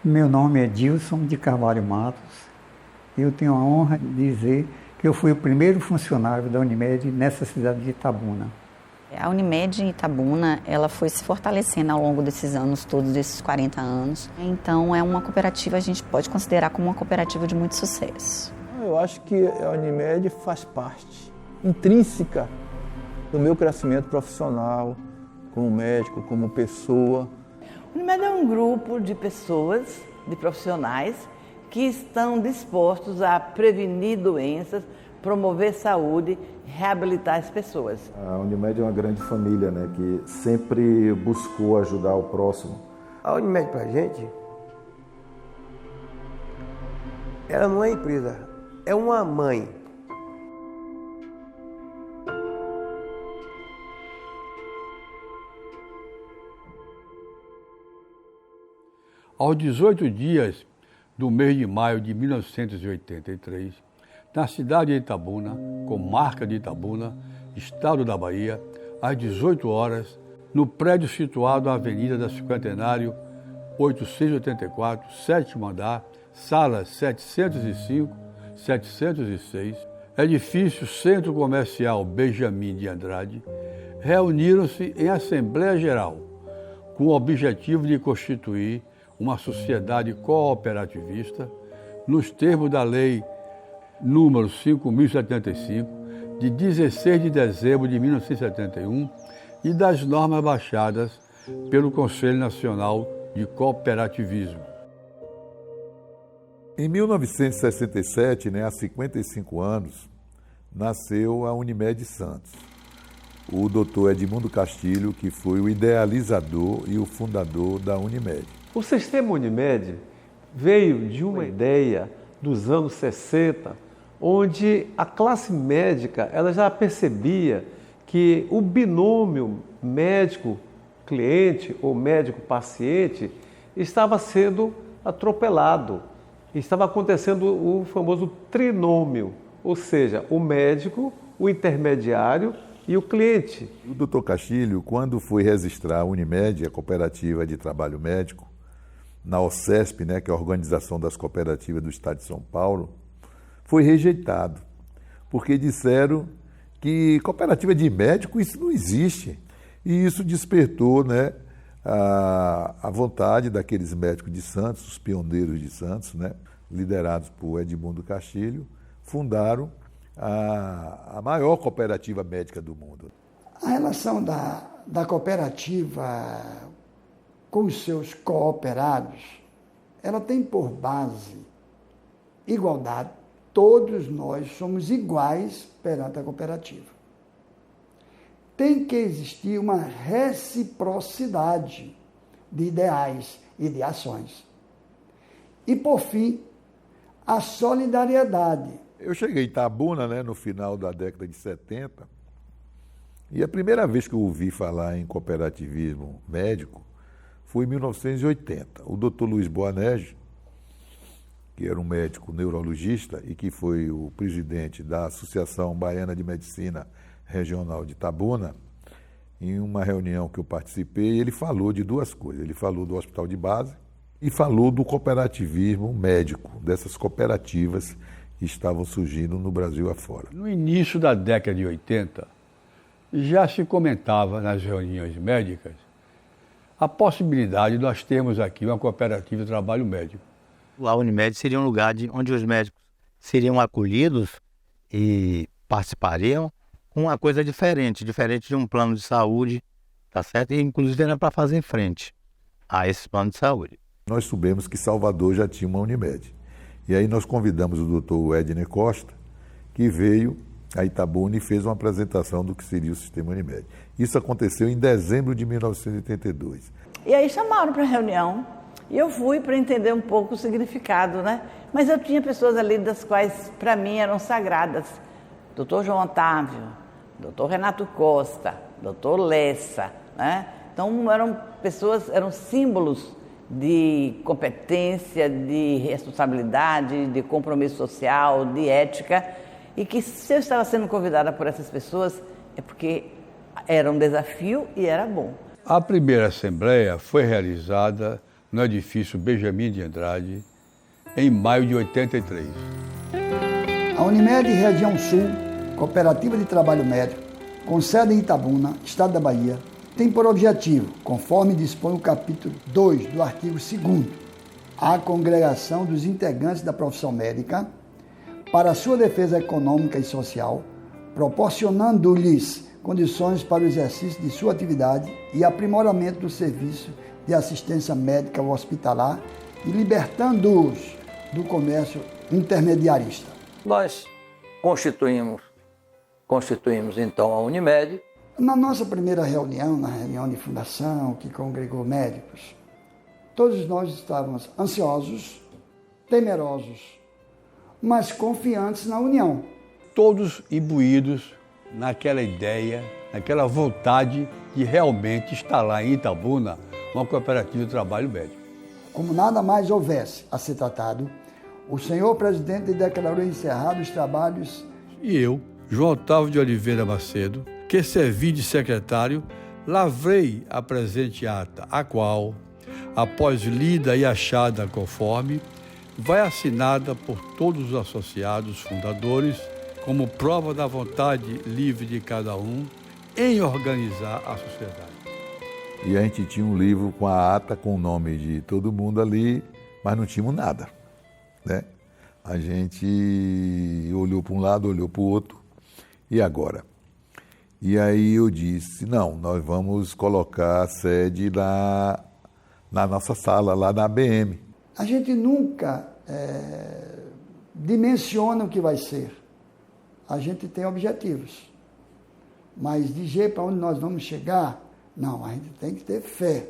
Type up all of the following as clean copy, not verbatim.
Meu nome é Dilson de Carvalho Matos. Eu tenho a honra de dizer que eu fui o primeiro funcionário da Unimed nessa cidade de Itabuna. A Unimed em Itabuna, ela foi se fortalecendo ao longo desses anos, todos esses 40 anos. Então, é uma cooperativa, a gente pode considerar como uma cooperativa de muito sucesso. Eu acho que a Unimed faz parte intrínseca do meu crescimento profissional, como médico, como pessoa. A Unimed é um grupo de pessoas, de profissionais, que estão dispostos a prevenir doenças, promover saúde, reabilitar as pessoas. A Unimed é uma grande família, né, que sempre buscou ajudar o próximo. A Unimed pra gente, ela não é empresa, é uma mãe. Aos 18 dias do mês de maio de 1983, na cidade de Itabuna, comarca de Itabuna, estado da Bahia, às 18 horas, no prédio situado na Avenida da Cinquentenário, 884, sétimo andar, salas 705, 706, edifício Centro Comercial Benjamin de Andrade, reuniram-se em Assembleia Geral, com o objetivo de constituir uma sociedade cooperativista, nos termos da Lei número 5.075, de 16 de dezembro de 1971, e das normas baixadas pelo Conselho Nacional de Cooperativismo. Em 1967, há 55 anos, nasceu a Unimed Santos. O doutor Edmundo Castilho, que foi o idealizador e o fundador da Unimed. O sistema Unimed veio de uma ideia dos anos 60, onde a classe médica ela já percebia que o binômio médico-cliente ou médico-paciente estava sendo atropelado. Estava acontecendo o famoso trinômio, ou seja, o médico, o intermediário e o cliente. O doutor Castilho, quando foi registrar a Unimed, a Cooperativa de Trabalho Médico, na OCESP, que é a Organização das Cooperativas do Estado de São Paulo, foi rejeitado, porque disseram que cooperativa de médico, isso não existe. E isso despertou a vontade daqueles médicos de Santos, os pioneiros de Santos, liderados por Edmundo Castilho, fundaram a maior cooperativa médica do mundo. A relação da cooperativa com os seus cooperados, ela tem por base igualdade. Todos nós somos iguais perante a cooperativa. Tem que existir uma reciprocidade de ideais e de ações. E, por fim, a solidariedade. Eu cheguei em Itabuna, no final da década de 70, e a primeira vez que eu ouvi falar em cooperativismo médico foi em 1980. O doutor Luiz Boanerges, que era um médico neurologista e que foi o presidente da Associação Baiana de Medicina Regional de Itabuna, em uma reunião que eu participei, ele falou de duas coisas. Ele falou do hospital de base e falou do cooperativismo médico, dessas cooperativas que estavam surgindo no Brasil afora. No início da década de 80, já se comentava nas reuniões médicas a possibilidade de nós termos aqui uma cooperativa de trabalho médico. A Unimed seria um lugar onde os médicos seriam acolhidos e participariam com uma coisa diferente de um plano de saúde, tá certo? E inclusive era para fazer frente a esse plano de saúde. Nós soubemos que Salvador já tinha uma Unimed. E aí nós convidamos o doutor Edner Costa, que veio a Itabuna e fez uma apresentação do que seria o sistema Unimed. Isso aconteceu em dezembro de 1982. E aí chamaram para a reunião. E eu fui para entender um pouco o significado, Mas eu tinha pessoas ali das quais, para mim, eram sagradas. Doutor João Otávio, doutor Renato Costa, doutor Lessa, Então, eram símbolos de competência, de responsabilidade, de compromisso social, de ética, e que se eu estava sendo convidada por essas pessoas, é porque era um desafio e era bom. A primeira assembleia foi realizada no edifício Benjamin de Andrade, em maio de 83. A Unimed Região Sul, Cooperativa de Trabalho Médico, com sede em Itabuna, Estado da Bahia, tem por objetivo, conforme dispõe o capítulo 2 do artigo 2º, a congregação dos integrantes da profissão médica para sua defesa econômica e social, proporcionando-lhes condições para o exercício de sua atividade e aprimoramento do serviço de assistência médica hospitalar e libertando-os do comércio intermediarista. Nós constituímos então a Unimed. Na nossa primeira reunião, na reunião de fundação que congregou médicos, todos nós estávamos ansiosos, temerosos, mas confiantes na união. Todos imbuídos naquela ideia, naquela vontade de realmente instalar em Itabuna uma cooperativa de trabalho médico. Como nada mais houvesse a ser tratado, o senhor presidente declarou encerrados os trabalhos. E eu, João Otávio de Oliveira Macedo, que servi de secretário, lavrei a presente ata, a qual, após lida e achada conforme, vai assinada por todos os associados fundadores como prova da vontade livre de cada um em organizar a sociedade. E a gente tinha um livro com a ata, com o nome de todo mundo ali, mas não tínhamos nada, né? A gente olhou para um lado, olhou para o outro, e agora? E aí eu disse, não, nós vamos colocar a sede na nossa sala, lá na ABM. A gente nunca dimensiona o que vai ser. A gente tem objetivos. Mas dizer para onde nós vamos chegar, não, a gente tem que ter fé.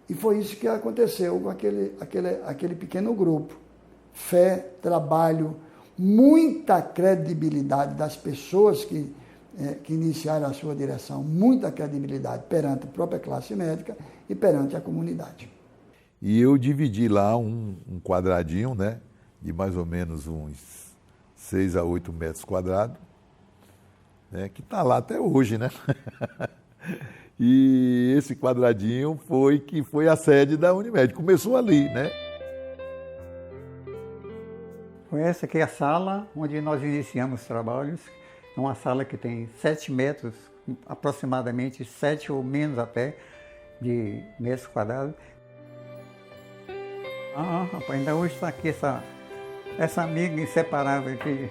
E foi isso que aconteceu com aquele pequeno grupo. Fé, trabalho, muita credibilidade das pessoas que iniciaram a sua direção, muita credibilidade perante a própria classe médica e perante a comunidade. E eu dividi lá um quadradinho, né, de mais ou menos uns 6 a 8 metros quadrados, né, que está lá até hoje, né? E esse quadradinho foi a sede da Unimed. Começou ali, né? Foi essa aqui a sala onde nós iniciamos os trabalhos. É uma sala que tem 7 metros, aproximadamente 7 ou menos até, de metros quadrados. Rapaz, ainda hoje está aqui essa amiga inseparável aqui,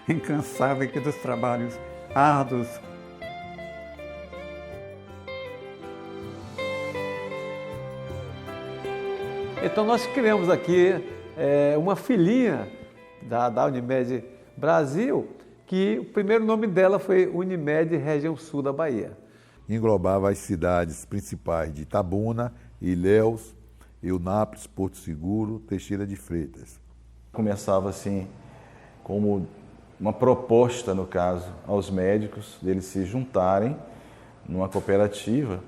incansável aqui dos trabalhos árduos. Então nós criamos aqui uma filhinha da Unimed Brasil, que o primeiro nome dela foi Unimed Região Sul da Bahia. Englobava as cidades principais de Itabuna, Ilhéus, Eunápolis, Porto Seguro, Teixeira de Freitas. Começava assim como uma proposta, no caso, aos médicos, deles se juntarem numa cooperativa,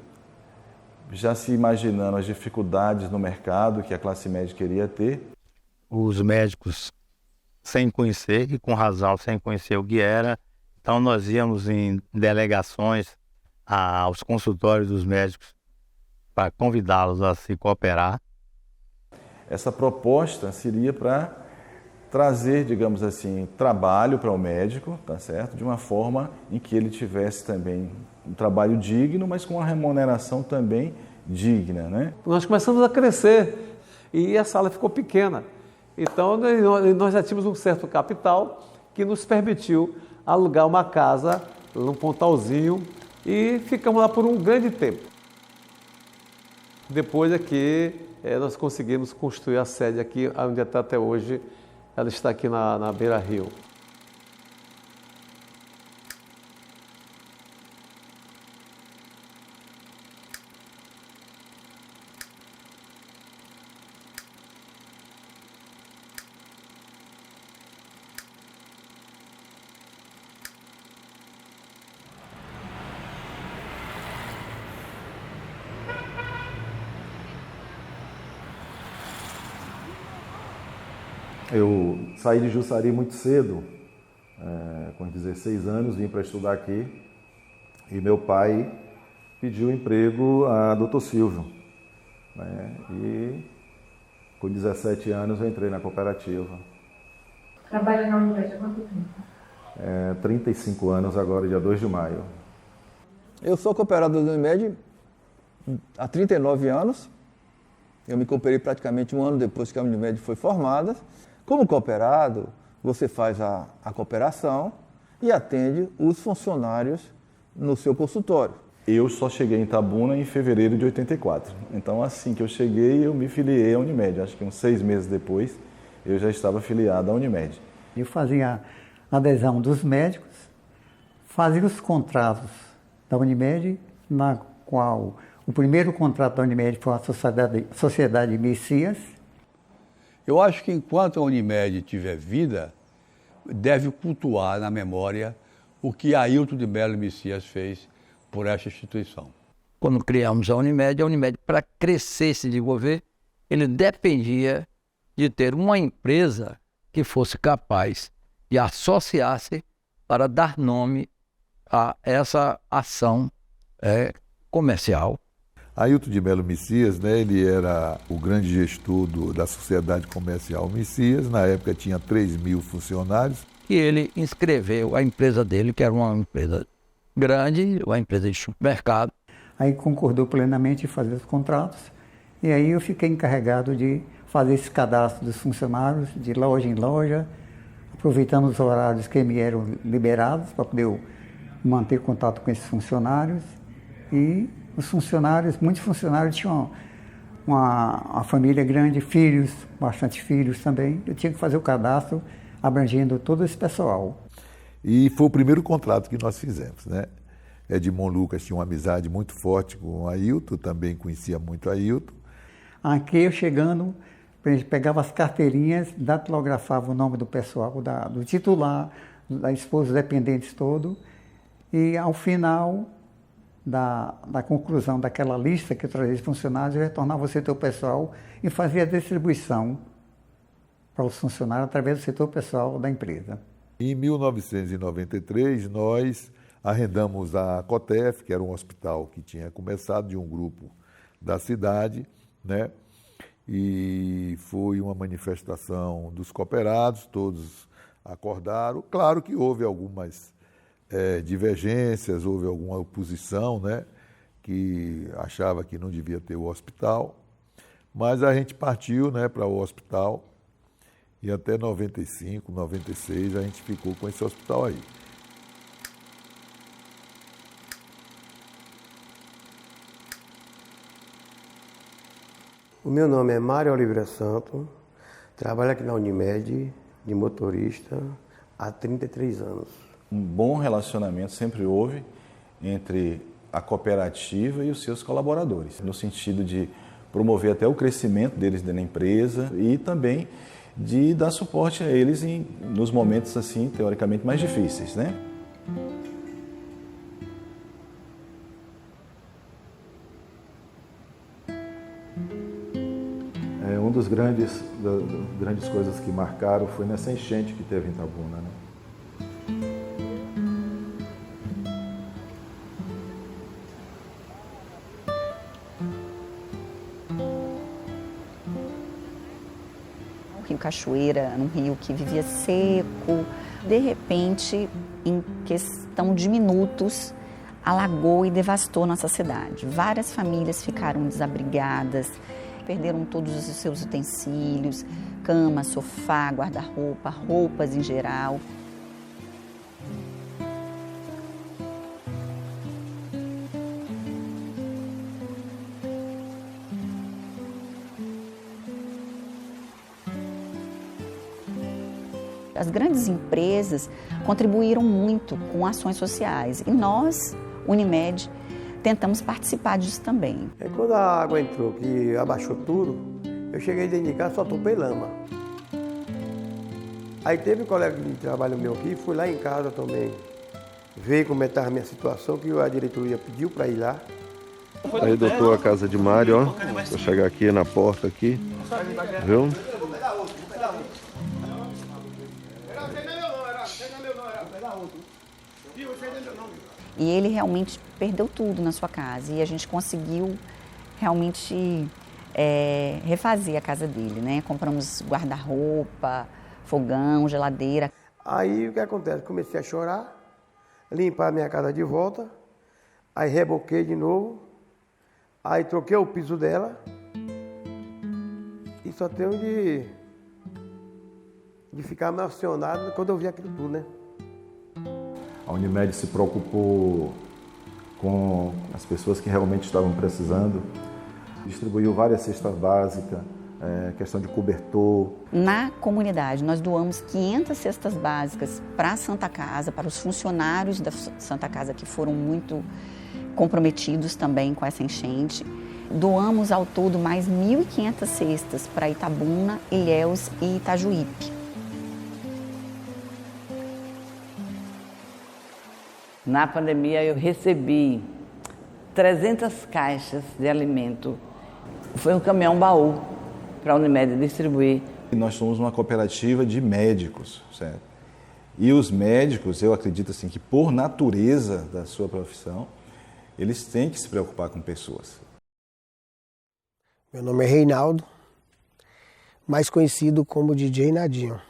já se imaginando as dificuldades no mercado que a classe médica iria ter. Os médicos, sem conhecer, e com razão, sem conhecer o que era, então nós íamos em delegações aos consultórios dos médicos para convidá-los a se cooperar. Essa proposta seria para trazer, digamos assim, trabalho para o médico, tá certo? De uma forma em que ele tivesse também um trabalho digno, mas com uma remuneração também digna, né? Nós começamos a crescer e a sala ficou pequena. Então nós já tínhamos um certo capital que nos permitiu alugar uma casa num pontalzinho e ficamos lá por um grande tempo. Depois aqui nós conseguimos construir a sede aqui, onde está até hoje. Ela está aqui na Beira Rio. Eu saí de Jussari muito cedo, com 16 anos, vim para estudar aqui e meu pai pediu emprego a Dr. Silvio. né? E com 17 anos eu entrei na cooperativa. Trabalha na Unimed há quanto tempo? 35 anos agora, dia 2 de maio. Eu sou cooperador da Unimed há 39 anos. Eu me cooperei praticamente um ano depois que a Unimed foi formada. Como cooperado, você faz a cooperação e atende os funcionários no seu consultório. Eu só cheguei em Itabuna em fevereiro de 84. Então, assim que eu cheguei, eu me filiei à Unimed. Acho que uns 6 meses depois, eu já estava filiado à Unimed. Eu fazia a adesão dos médicos, fazia os contratos da Unimed, na qual o primeiro contrato da Unimed foi a Sociedade Messias. Eu acho que enquanto a Unimed tiver vida, deve cultuar na memória o que Ailton de Melo Messias fez por esta instituição. Quando criamos a Unimed, para crescer e se desenvolver, ele dependia de ter uma empresa que fosse capaz de associar-se para dar nome a essa ação comercial. Ailton de Melo Messias, né, ele era o grande gestor da Sociedade Comercial Messias, na época tinha 3.000 funcionários. E ele inscreveu a empresa dele, que era uma empresa grande, uma empresa de supermercado. Aí concordou plenamente em fazer os contratos, e aí eu fiquei encarregado de fazer esse cadastro dos funcionários, de loja em loja, aproveitando os horários que me eram liberados para poder manter contato com esses funcionários. E os funcionários, muitos funcionários tinham uma família grande, filhos, bastante filhos também. Eu tinha que fazer o cadastro abrangendo todo esse pessoal. E foi o primeiro contrato que nós fizemos, né? Edmond Lucas tinha uma amizade muito forte com o Ailton, também conhecia muito o Ailton. Aqui eu chegando, a gente pegava as carteirinhas, datilografava o nome do pessoal, do titular, da esposa, dependentes todo, e ao final da conclusão daquela lista que eu trazia os funcionários, eu retornava ao setor pessoal e fazia a distribuição para os funcionários através do setor pessoal da empresa. Em 1993, nós arrendamos a Cotef, que era um hospital que tinha começado de um grupo da cidade, né? E foi uma manifestação dos cooperados, todos acordaram. Claro que houve algumas divergências, houve alguma oposição, né? Que achava que não devia ter o hospital, mas a gente partiu, né, para o hospital. E até 95, 96, a gente ficou com esse hospital aí. O meu nome é Mário Oliveira Santos, trabalho aqui na Unimed, de motorista, há 33 anos. Um bom relacionamento sempre houve entre a cooperativa e os seus colaboradores, no sentido de promover até o crescimento deles dentro da empresa e também de dar suporte a eles nos momentos, assim, teoricamente mais difíceis, né? Uma das grandes coisas que marcaram foi nessa enchente que teve em Itabuna, né? Rio Cachoeira, um rio que vivia seco. De repente, em questão de minutos, alagou e devastou nossa cidade. Várias famílias ficaram desabrigadas, perderam todos os seus utensílios, cama, sofá, guarda-roupa, roupas em geral. As grandes empresas contribuíram muito com ações sociais e nós, Unimed, tentamos participar disso também. Quando a água entrou, que abaixou tudo, eu cheguei dentro de casa, só topei lama. Aí teve um colega de trabalho meu aqui, fui lá em casa também, veio como estava a minha situação, que a diretoria pediu para ir lá. Aí, doutor, a casa de Mário, ó, vou chegar aqui na porta aqui, viu? E ele realmente perdeu tudo na sua casa e a gente conseguiu realmente refazer a casa dele, né? Compramos guarda-roupa, fogão, geladeira. Aí o que acontece? Comecei a chorar, limpar a minha casa de volta, aí reboquei de novo, aí troquei o piso dela e só tenho de ficar emocionado quando eu vi aquilo tudo, né? A Unimed se preocupou com as pessoas que realmente estavam precisando, distribuiu várias cestas básicas, questão de cobertor. Na comunidade, nós doamos 500 cestas básicas para a Santa Casa, para os funcionários da Santa Casa que foram muito comprometidos também com essa enchente. Doamos ao todo mais 1.500 cestas para Itabuna, Ilhéus e Itajuípe. Na pandemia eu recebi 300 caixas de alimento. Foi um caminhão baú para a Unimed distribuir. Nós somos uma cooperativa de médicos, certo? E os médicos, eu acredito assim, que por natureza da sua profissão, eles têm que se preocupar com pessoas. Meu nome é Reinaldo, mais conhecido como DJ Nadinho.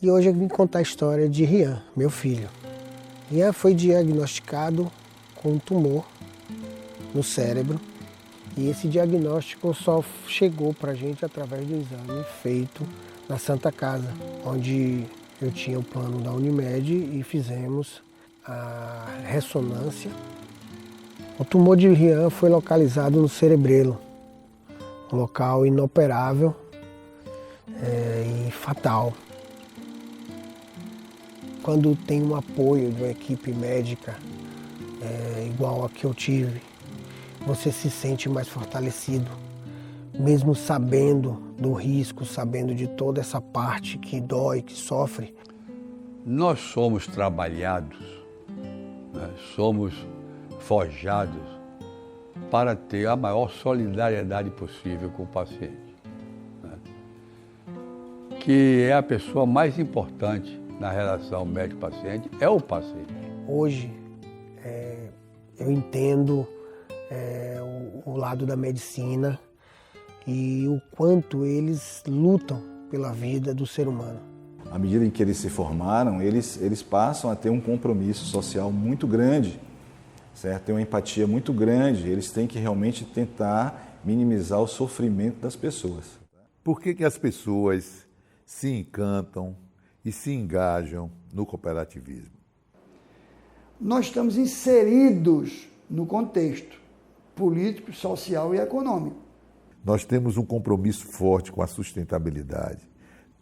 E hoje eu vim contar a história de Rian, meu filho. Rian foi diagnosticado com um tumor no cérebro e esse diagnóstico só chegou para a gente através do exame feito na Santa Casa, onde eu tinha o plano da Unimed e fizemos a ressonância. O tumor de Rian foi localizado no cerebelo, um local inoperável e fatal. Quando tem um apoio de uma equipe médica igual a que eu tive, você se sente mais fortalecido, mesmo sabendo do risco, sabendo de toda essa parte que dói, que sofre. Nós somos trabalhados, né? Somos forjados para ter a maior solidariedade possível com o paciente, né? Que é a pessoa mais importante na relação médico-paciente, é o paciente. Hoje, eu entendo o lado da medicina e o quanto eles lutam pela vida do ser humano. À medida em que eles se formaram, eles passam a ter um compromisso social muito grande, certo? Tem uma empatia muito grande, eles têm que realmente tentar minimizar o sofrimento das pessoas. Por que as pessoas se encantam e se engajam no cooperativismo? Nós estamos inseridos no contexto político, social e econômico. Nós temos um compromisso forte com a sustentabilidade,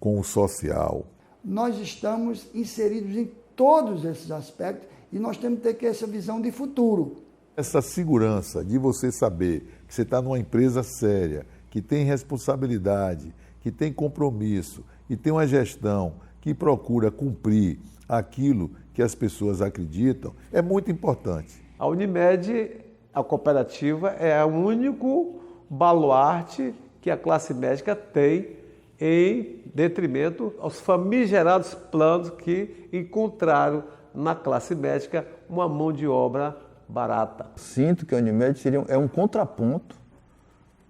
com o social. Nós estamos inseridos em todos esses aspectos e nós temos que ter essa visão de futuro. Essa segurança de você saber que você está numa empresa séria, que tem responsabilidade, que tem compromisso e tem uma gestão que procura cumprir aquilo que as pessoas acreditam, é muito importante. A Unimed, a cooperativa, é o único baluarte que a classe médica tem em detrimento aos famigerados planos que encontraram na classe médica uma mão de obra barata. Sinto que a Unimed é um contraponto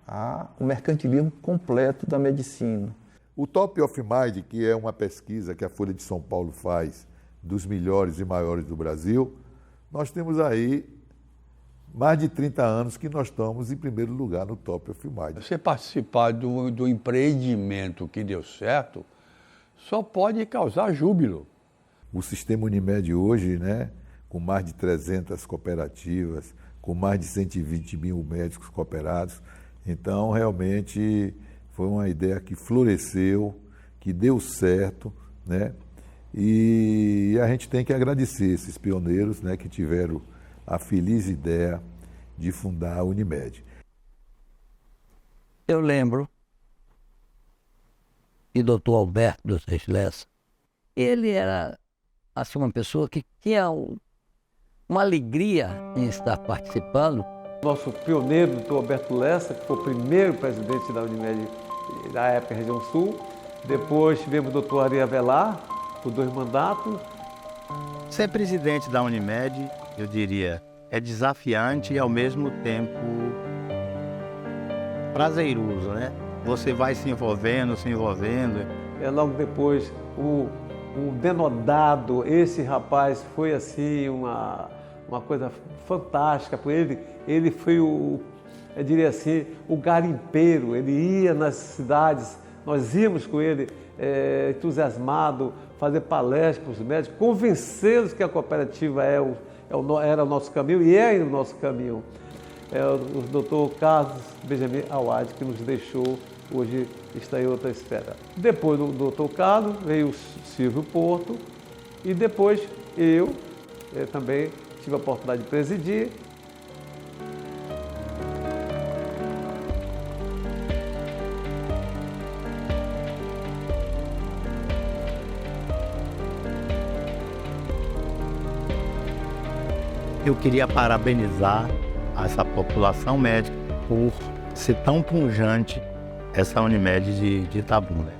ao mercantilismo completo da medicina. O Top of Mind, que é uma pesquisa que a Folha de São Paulo faz dos melhores e maiores do Brasil, nós temos aí mais de 30 anos que nós estamos em primeiro lugar no Top of Mind. Você participar do empreendimento que deu certo só pode causar júbilo. O sistema Unimed hoje, né, com mais de 300 cooperativas, com mais de 120 mil médicos cooperados, então realmente foi uma ideia que floresceu, que deu certo, né? E a gente tem que agradecer esses pioneiros, né, que tiveram a feliz ideia de fundar a Unimed. Eu lembro que o Dr. Alberto dos Reis Lessa, ele era assim, uma pessoa que tinha uma alegria em estar participando. Nosso pioneiro, Dr. Alberto Lessa, que foi o primeiro presidente da Unimed da época região sul. Depois tivemos o Dr. Ari Avelar, por 2 mandatos. Ser presidente da Unimed, eu diria, é desafiante e ao mesmo tempo prazeroso, né? Você vai se envolvendo. Logo depois, o denodado, esse rapaz foi assim uma coisa fantástica por ele. Ele foi eu diria assim, o garimpeiro. Ele ia nas cidades, nós íamos com ele entusiasmado, fazer palestras para os médicos, convencê-los que a cooperativa era o nosso caminho e é o nosso caminho. O doutor Carlos Benjamin Awad, que nos deixou, hoje está em outra esfera. Depois do doutor Carlos veio o Silvio Porto e depois eu também tive a oportunidade de presidir. Eu queria parabenizar essa população médica por ser tão pujante essa Unimed de Itabuna.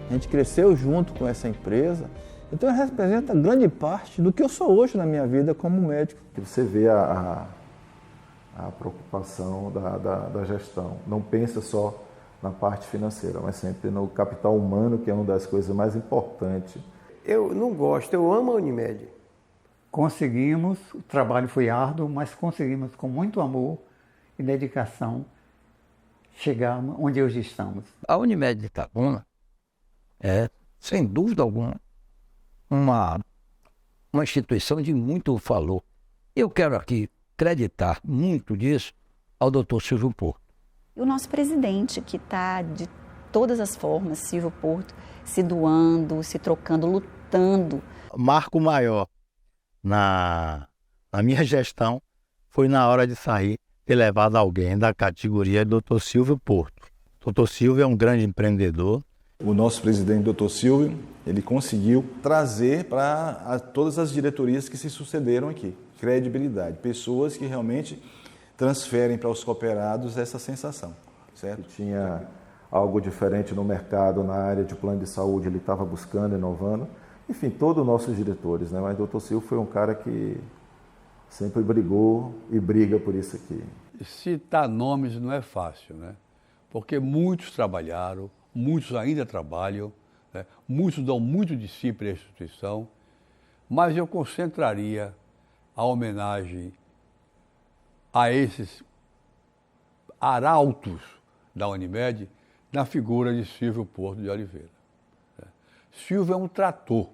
A gente cresceu junto com essa empresa, então representa grande parte do que eu sou hoje na minha vida como médico. Você vê a preocupação da gestão. Não pensa só na parte financeira, mas sempre no capital humano, que é uma das coisas mais importantes. Eu não gosto, eu amo a Unimed. Conseguimos, o trabalho foi árduo, mas conseguimos com muito amor e dedicação chegar onde hoje estamos. A Unimed de Itabuna é, sem dúvida alguma, uma instituição de muito valor. Eu quero aqui acreditar muito disso ao Dr. Silvio Porto. E o nosso presidente, que está de todas as formas, Silvio Porto, se doando, se trocando, lutando. Marco maior na minha gestão foi na hora de sair, ter levado alguém da categoria do Dr. Silvio Porto. Dr. Silvio é um grande empreendedor. O nosso presidente, Dr. Silvio, ele conseguiu trazer para todas as diretorias que se sucederam aqui credibilidade, pessoas que realmente transferem para os cooperados essa sensação, certo? Tinha algo diferente no mercado, na área de plano de saúde, ele estava buscando, inovando. Enfim, todos os nossos diretores, né? Mas o Dr. Silvio foi um cara que sempre brigou e briga por isso aqui. Citar nomes não é fácil, né? Porque muitos trabalharam, muitos ainda trabalham, né? Muitos dão muito de si para a instituição, mas eu concentraria a homenagem a esses arautos da Unimed na figura de Silvio Porto de Oliveira. Silvio é um trator,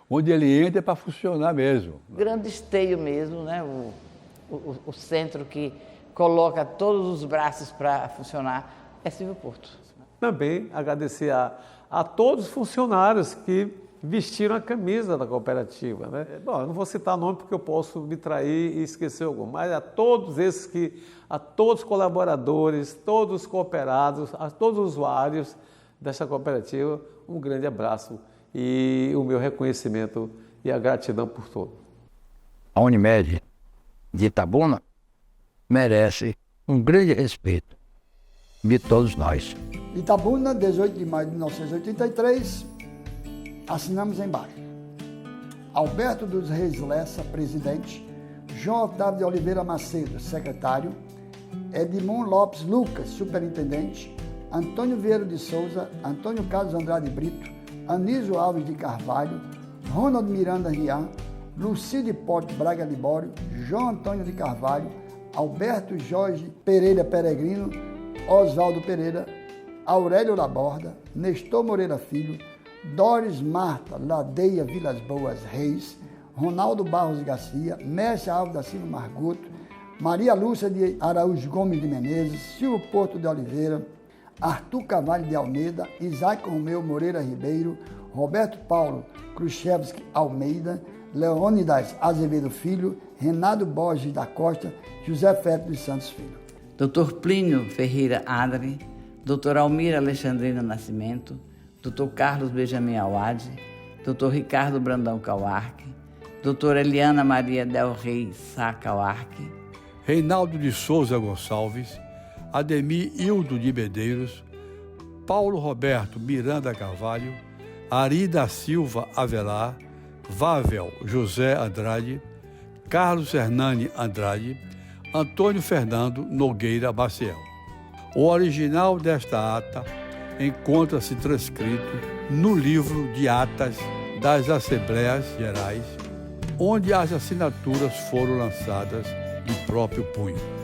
onde ele entra para funcionar mesmo. Grande esteio mesmo, né? O centro que coloca todos os braços para funcionar é Silvio Porto. Também agradecer a todos os funcionários que vestiram a camisa da cooperativa, né? Bom, eu não vou citar nome porque eu posso me trair e esquecer algum, mas a todos a todos os colaboradores, todos os cooperados, a todos os usuários desta cooperativa, um grande abraço e o meu reconhecimento e a gratidão por tudo. A Unimed de Itabuna merece um grande respeito de todos nós. Itabuna, 18 de maio de 1983, assinamos embaixo. Alberto dos Reis Lessa, presidente. João Otávio de Oliveira Macedo, secretário. Edmond Lopes Lucas, superintendente. Antônio Vieira de Souza, Antônio Carlos Andrade Brito, Anísio Alves de Carvalho, Ronald Miranda Rian, Lucide Porte Braga Libório, João Antônio de Carvalho, Alberto Jorge Pereira Peregrino, Oswaldo Pereira, Aurélio Laborda, Nestor Moreira Filho, Doris Marta Ladeia Vilas Boas Reis, Ronaldo Barros Garcia, Mércia Alves da Silva Margoto, Maria Lúcia de Araújo Gomes de Menezes, Silvio Porto de Oliveira, Arthur Carvalho de Almeida, Isaac Romeu Moreira Ribeiro, Roberto Paulo Khrushchevski Almeida, Leônidas Azevedo Filho, Renato Borges da Costa, José Feto dos Santos Filho. Dr. Plínio Ferreira Adri, Dr. Almir Alexandrina Nascimento, Dr. Carlos Benjamin Awad, Dr. Ricardo Brandão Cauarque, Dr. Eliana Maria Del Rey Sá Cauarque, Reinaldo de Souza Gonçalves, Ademir Hildo de Medeiros, Paulo Roberto Miranda Carvalho, Ari da Silva Avelar, Vável José Andrade, Carlos Hernani Andrade, Antônio Fernando Nogueira Maciel. O original desta ata encontra-se transcrito no livro de atas das Assembleias Gerais, onde as assinaturas foram lançadas de próprio punho.